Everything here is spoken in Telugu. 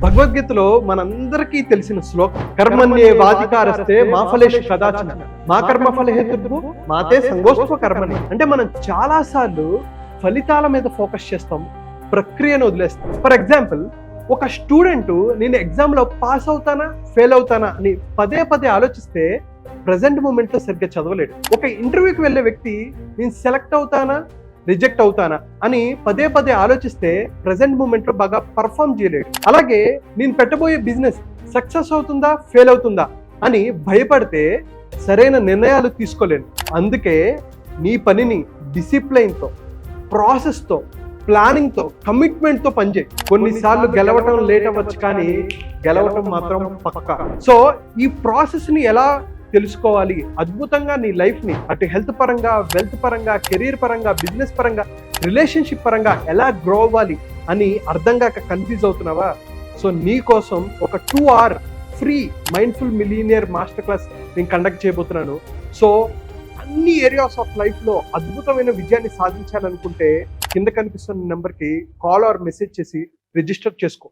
భగవద్గీతలో మనందరికీ తెలిసిన శ్లోకం కర్మణ్యే వాధికారస్తే మా ఫలేషు కదాచన మా కర్మ ఫలహేతుర్భు మాతే సంగోస్త్వ కర్మని. అంటే మనం చాలా సార్లు ఫలితాల మీద ఫోకస్ చేస్తాం, ప్రక్రియను వదిలేస్తాం. ఫర్ ఎగ్జాంపుల్, ఒక స్టూడెంట్ నేను ఎగ్జామ్ లో పాస్ అవుతానా ఫెయిల్ అవుతానా అని పదే పదే ఆలోచిస్తే ప్రజెంట్ మూమెంట్ లో సరిగ్గా చదవలేడు. ఒక ఇంటర్వ్యూకి వెళ్ళే వ్యక్తి నేను సెలెక్ట్ అవుతానా రిజెక్ట్ అవుతానా అని పదే పదే ఆలోచిస్తే ప్రజెంట్ మూమెంట్ లో బాగా పర్ఫామ్ చేయలేడు. అలాగే నేను పెట్టబోయే బిజినెస్ సక్సెస్ అవుతుందా ఫెయిల్ అవుతుందా అని భయపడితే సరైన నిర్ణయాలు తీసుకోలేను. అందుకే నీ పనిని డిసిప్లైన్తో, ప్రాసెస్తో, ప్లానింగ్తో, కమిట్మెంట్తో పనిచేయి. కొన్నిసార్లు గెలవటం లేట్ అవ్వచ్చు, కానీ గెలవటం మాత్రం పక్కా. సో ఈ ప్రాసెస్ని ఎలా తెలుసుకోవాలి, అద్భుతంగా నీ లైఫ్ని అటు హెల్త్ పరంగా, వెల్త్ పరంగా, కెరీర్ పరంగా, బిజినెస్ పరంగా, రిలేషన్షిప్ పరంగా ఎలా గ్రో అవ్వాలి అని అర్థం కాక కన్ఫ్యూజ్ అవుతున్నావా? సో నీ కోసం ఒక 2 hour free mindful millionaire master class నేను కండక్ట్ చేయబోతున్నాను. సో అన్ని ఏరియాస్ ఆఫ్ లైఫ్లో అద్భుతమైన విజయాన్ని సాధించాలనుకుంటే కింద కనిపిస్తున్న నెంబర్కి కాల్ ఆర్ మెసేజ్ చేసి రిజిస్టర్ చేసుకో.